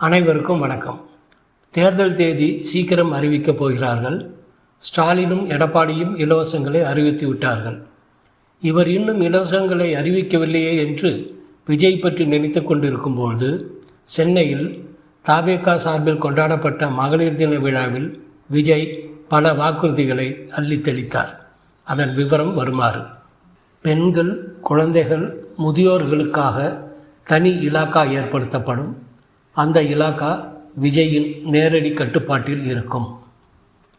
அனைவருக்கும் வணக்கம். தேர்தல் தேதி சீக்கிரம் அறிவிக்கப் போகிறார்கள். ஸ்டாலினும் எடப்பாடியும் இலவசங்களை அறிவித்து விட்டார்கள். இவர் இன்னும் இலவசங்களை அறிவிக்கவில்லையே என்று விஜய் பற்றி நினைத்து கொண்டிருக்கும்போது சென்னையில் தவேகா சார்பில் கொண்டாடப்பட்ட மகளிர் தின விழாவில் விஜய் பல வாக்குறுதிகளை அள்ளித்தெளித்தார். அதன் விவரம் வருமாறு: பெண்கள், குழந்தைகள், முதியோர்களுக்காக தனி இலாக்கா ஏற்படுத்தப்படும். அந்த இலாக்கா விஜயின் நேரடி கட்டுப்பாட்டில் இருக்கும்.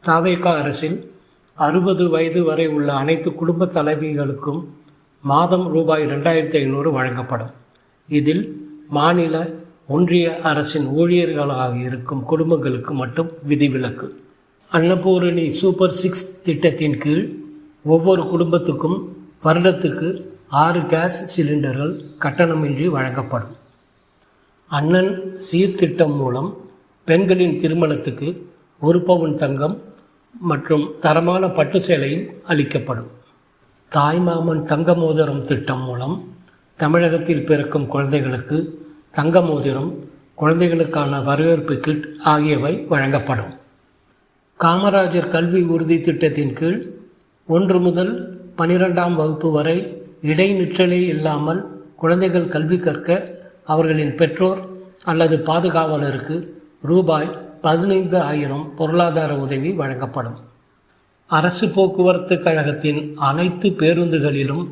தவேகா அரசில் 60 வயது வரை உள்ள அனைத்து குடும்ப தலைவிகளுக்கும் மாதம் ரூபாய் 2500 வழங்கப்படும். இதில் மாநில, ஒன்றிய அரசின் ஊழியர்களாக இருக்கும் குடும்பங்களுக்கு மட்டும் விதிவிலக்கு. அன்னபூரணி சூப்பர் 6 திட்டத்தின் கீழ் ஒவ்வொரு குடும்பத்துக்கும் வருடத்துக்கு 6 கேஸ் சிலிண்டர்கள் கட்டணமின்றி வழங்கப்படும். அண்ணன் சீர்திட்டம் மூலம் பெண்களின் திருமணத்துக்கு 1 பவுன் தங்கம் மற்றும் தரமான பட்டு சேலையும் அளிக்கப்படும். தாய்மாமன் தங்க மோதிரம் திட்டம் மூலம் தமிழகத்தில் பிறக்கும் குழந்தைகளுக்கு தங்க மோதிரம், குழந்தைகளுக்கான வரவேற்பு கிட் ஆகியவை வழங்கப்படும். காமராஜர் கல்வி உறுதி திட்டத்தின் கீழ் 1 முதல் 12ஆம் வகுப்பு வரை இடைநிற்றலே இல்லாமல் குழந்தைகள் கல்வி கற்க அவர்களின் பெற்றோர் அல்லது பாதுகாவலருக்கு ரூபாய் 15,000 பொருளாதார உதவி வழங்கப்படும். அரசு போக்குவரத்து கழகத்தின் அனைத்து பேருந்துகளிலும்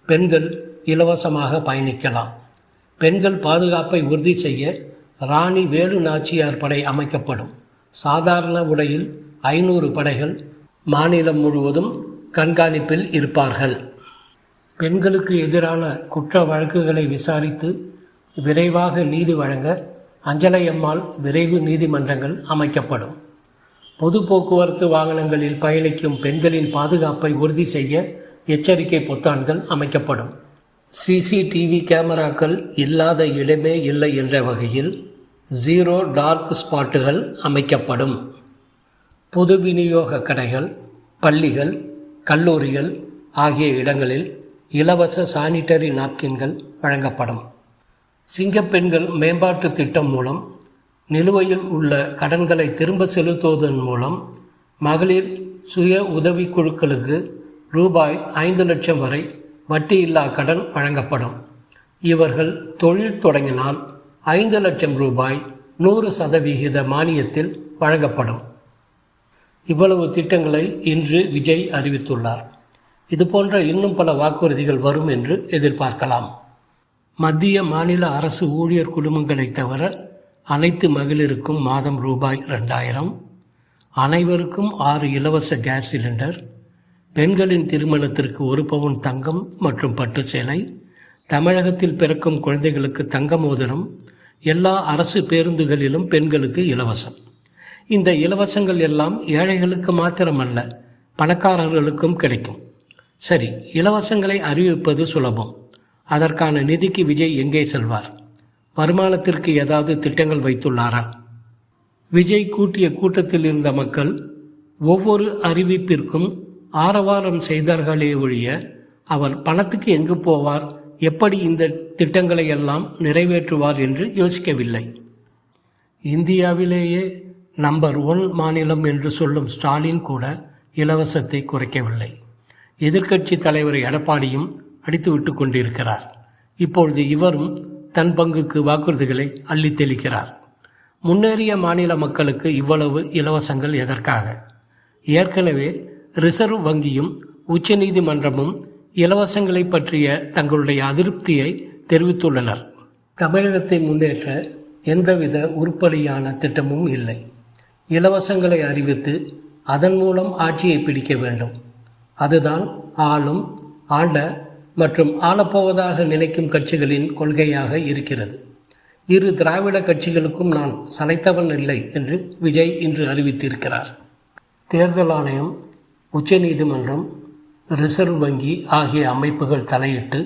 பெண்கள் இலவசமாக பயணிக்கலாம். பெண்கள் பாதுகாப்பை உறுதி செய்ய ராணி வேலு நாச்சியார் படை அமைக்கப்படும். சாதாரண உடையில் 500 படைகள் மாநிலம் முழுவதும் கண்காணிப்பில் இருப்பார்கள். பெண்களுக்கு எதிரான குற்ற வழக்குகளை விசாரித்து விரைவாக நீதி வழங்க அஞ்சலையம்மாள் விரைவு நீதிமன்றங்கள் அமைக்கப்படும். பொது போக்குவரத்து வாகனங்களில் பயணிக்கும் பெண்களின் பாதுகாப்பை உறுதி செய்ய எச்சரிக்கை பொத்தான்கள் அமைக்கப்படும். சிசிடிவி கேமராக்கள் இல்லாத இடமே இல்லை என்ற வகையில் 0 டார்க் ஸ்பாட்டுகள் அமைக்கப்படும். பொது விநியோக கடைகள், பள்ளிகள், கல்லூரிகள் ஆகிய இடங்களில் இலவச சானிட்டரி நாப்கின்கள் வழங்கப்படும். சிங்கப்பெண்கள் மேம்பாட்டு திட்டம் மூலம் நிலுவையில் உள்ள கடன்களை திரும்ப செலுத்துவதன் மூலம் மகளிர் சுய உதவிக்குழுக்களுக்கு ரூபாய் 5 லட்சம் வரை வட்டியில்லா கடன் வழங்கப்படும். இவர்கள் தொழில் தொடங்கினால் 5 லட்சம் ரூபாய் 100% மானியத்தில் வழங்கப்படும். இவ்வளவு திட்டங்களை இன்று விஜய் அறிவித்துள்ளார். இதுபோன்ற இன்னும் பல வாக்குறுதிகள் வரும் என்று எதிர்பார்க்கலாம். மத்திய, மாநில அரசு ஊழியர் குடும்பங்களை தவிர அனைத்து மகளிருக்கும் மாதம் ரூபாய் 2000, அனைவருக்கும் 6 இலவச கேஸ் சிலிண்டர், பெண்களின் திருமணத்திற்கு 1 பவுன் தங்கம் மற்றும் பட்டு சேலை, தமிழகத்தில் பிறக்கும் குழந்தைகளுக்கு தங்க மோதிரம், எல்லா அரசு பேருந்துகளிலும் பெண்களுக்கு இலவசம். இந்த இலவசங்கள் எல்லாம் ஏழைகளுக்கு மாத்திரமல்ல, பணக்காரர்களுக்கும் கிடைக்கும். சரி, இலவசங்களை அறிவிப்பது சுலபம். அதற்கான நிதிக்கு விஜய் எங்கே செல்வார்? வருமானத்திற்கு ஏதாவது திட்டங்கள் வைத்துள்ளாரா? விஜய் கூட்டிய கூட்டத்தில் இருந்த மக்கள் ஒவ்வொரு அறிவிப்பிற்கும் ஆரவாரம் செய்தார்களே ஒழிய அவர் பணத்துக்கு எங்கு போவார், எப்படி இந்த திட்டங்களை எல்லாம் நிறைவேற்றுவார் என்று யோசிக்கவில்லை. இந்தியாவிலேயே நம்பர் 1 மாநிலம் என்று சொல்லும் ஸ்டாலின் கூட இலவசத்தை குறைக்கவில்லை. எதிர்க்கட்சி தலைவர் எடப்பாடியும் அடித்துவிட்டு கொண்டிருக்கிறார். இப்பொழுது இவரும் தன் பங்குக்கு வாக்குறுதிகளை அள்ளித் தெளிக்கிறார். முன்னேறிய மாநில மக்களுக்கு இவ்வளவு இலவசங்கள் எதற்காக? ஏற்கனவே ரிசர்வ் வங்கியும் உச்சநீதிமன்றமும் இலவசங்களை பற்றிய தங்களுடைய அதிருப்தியை தெரிவித்துள்ளனர். தமிழகத்தை முன்னேற்ற எந்தவித உருப்படியான திட்டமும் இல்லை. இலவசங்களை அறிவித்து அதன் மூலம் ஆட்சியை பிடிக்க வேண்டும். அதுதான் ஆளும், ஆண்ட மற்றும் ஆளப்போவதாக நினைக்கும் கட்சிகளின் கொள்கையாக இருக்கிறது. இரு திராவிட கட்சிகளுக்கும் நான் சளைத்தவன் இல்லை என்று விஜய் இன்று அறிவித்திருக்கிறார். தேர்தல் ஆணையம், உச்சநீதிமன்றம், ரிசர்வ் வங்கி ஆகிய அமைப்புகள் தலையிட்டு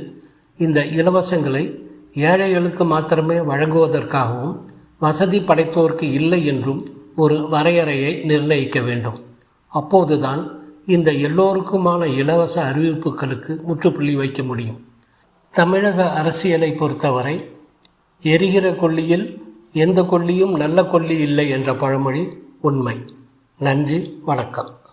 இந்த இலவசங்களை ஏழைகளுக்கு மாத்திரமே வழங்குவதற்காகவும் வசதி படைத்தோருக்கு இல்லை என்றும் ஒரு வரையறையை நிர்ணயிக்க வேண்டும். அப்போதுதான் இந்த எல்லோருக்குமான இலவச அறிவிப்புகளுக்கு முற்றுப்புள்ளி வைக்க முடியும். தமிழக அரசியலை பொறுத்தவரை எரிகிற கொள்ளியில் எந்த கொல்லியும் நல்ல கொல்லி இல்லை என்ற பழமொழி உண்மை. நன்றி, வணக்கம்.